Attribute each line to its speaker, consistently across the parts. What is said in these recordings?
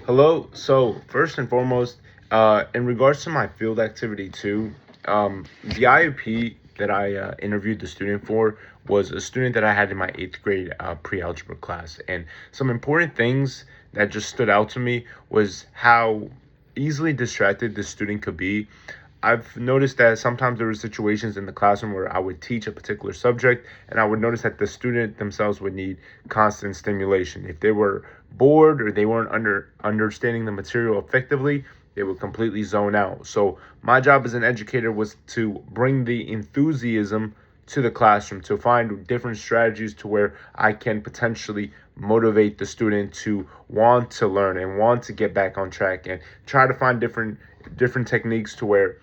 Speaker 1: Hello. So first and foremost, in regards to my field activity too, the IEP that I interviewed the student for was a student that I had in my eighth grade pre-algebra class, and some important things that just stood out to me was how easily distracted the student could be. I've noticed that sometimes there were situations in the classroom where I would teach a particular subject and I would notice that the student themselves would need constant stimulation. If they were bored or they weren't understanding the material effectively, they would completely zone out. So my job as an educator was to bring the enthusiasm to the classroom, to find different strategies to where I can potentially motivate the student to want to learn and want to get back on track, and try to find different techniques to where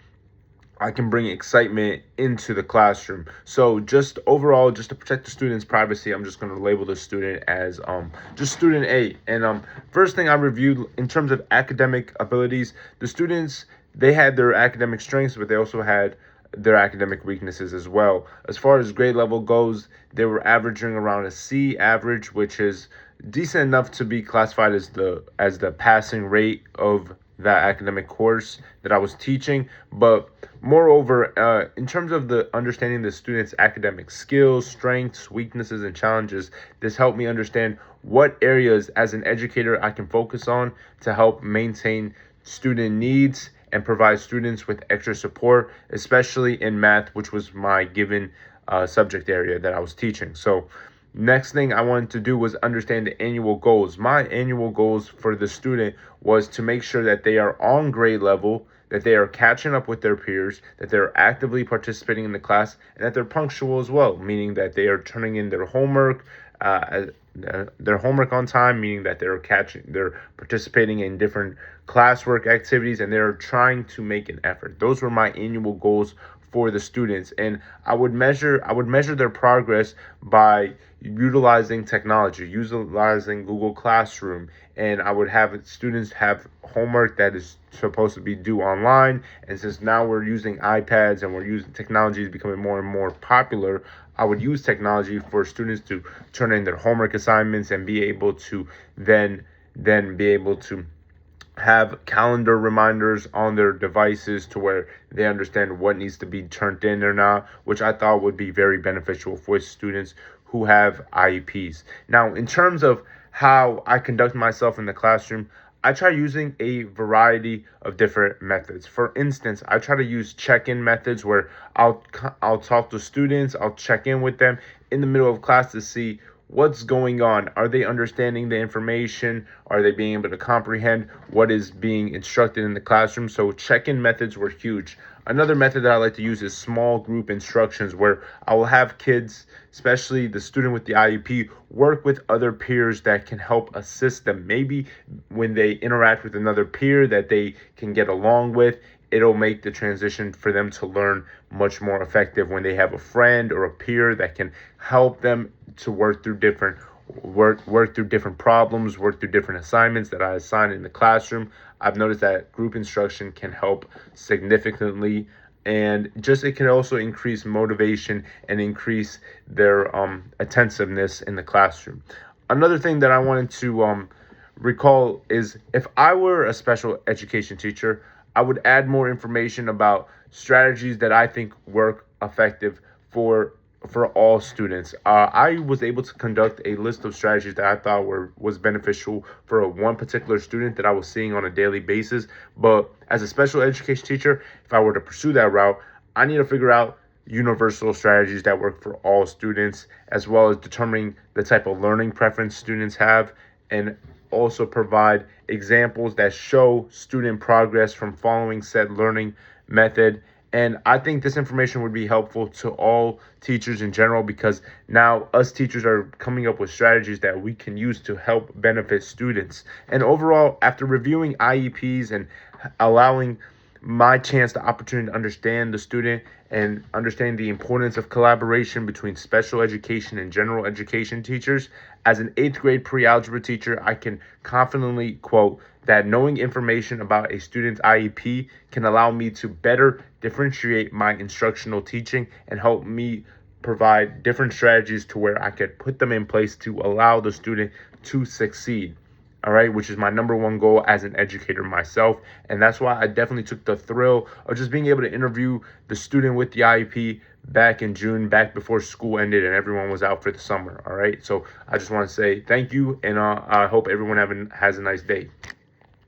Speaker 1: I can bring excitement into the classroom. So just overall, just to protect the student's privacy, I'm just going to label the student as just student A. And first thing I reviewed in terms of academic abilities, the students, they had their academic strengths, but they also had their academic weaknesses as well. As far as grade level goes, they were averaging around a C average, which is decent enough to be classified as the passing rate of that academic course that I was teaching. But moreover, in terms of the understanding the students' academic skills, strengths, weaknesses, and challenges, this helped me understand what areas as an educator I can focus on to help maintain student needs and provide students with extra support, especially in math, which was my given subject area that I was teaching. So next thing I wanted to do was understand the annual goals. My annual goals for the student was to make sure that they are on grade level, that they are catching up with their peers, that they're actively participating in the class, and that they're punctual as well, meaning that they are turning in their homework on time, meaning that they're participating in different classwork activities, and they're trying to make an effort. Those were my annual goals for the students, and I would measure their progress by utilizing Google Classroom, and I would have students have homework that is supposed to be due online. And since now we're using iPads and we're using technology is becoming more and more popular, I would use technology for students to turn in their homework assignments and be able to then be able to have calendar reminders on their devices to where they understand what needs to be turned in or not, which I thought would be very beneficial for students who have IEPs. Now, in terms of how I conduct myself in the classroom, I try using a variety of different methods. For instance, I try to use check-in methods where I'll talk to students, I'll check in with them in the middle of class to see what's going on. Are they understanding the information? Are they being able to comprehend what is being instructed in the classroom? So check-in methods were huge. Another method that I like to use is small group instructions, where I will have kids, especially the student with the IEP, work with other peers that can help assist them. Maybe when they interact with another peer that they can get along with, it'll make the transition for them to learn much more effective when they have a friend or a peer that can help them to work through different problems, work through different assignments that I assign in the classroom. I've noticed that group instruction can help significantly, and just it can also increase motivation and increase their attentiveness in the classroom. Another thing that I wanted to recall is, if I were a special education teacher, I would add more information about strategies that I think work effective for all students. I was able to conduct a list of strategies that I thought was beneficial for one particular student that I was seeing on a daily basis. But as a special education teacher, if I were to pursue that route, I need to figure out universal strategies that work for all students, as well as determining the type of learning preference students have, and also provide examples that show student progress from following said learning method. And I think this information would be helpful to all teachers in general, because now us teachers are coming up with strategies that we can use to help benefit students. And overall, after reviewing IEPs and allowing my chance, the opportunity to understand the student and understand the importance of collaboration between special education and general education teachers, as an eighth grade pre-algebra teacher, I can confidently quote that knowing information about a student's IEP can allow me to better differentiate my instructional teaching and help me provide different strategies to where I could put them in place to allow the student to succeed. all right, which is my number one goal as an educator myself. And that's why I definitely took the thrill of just being able to interview the student with the IEP back in June, back before school ended and everyone was out for the summer. All right, so I just want to say thank you, and I hope everyone has a nice day.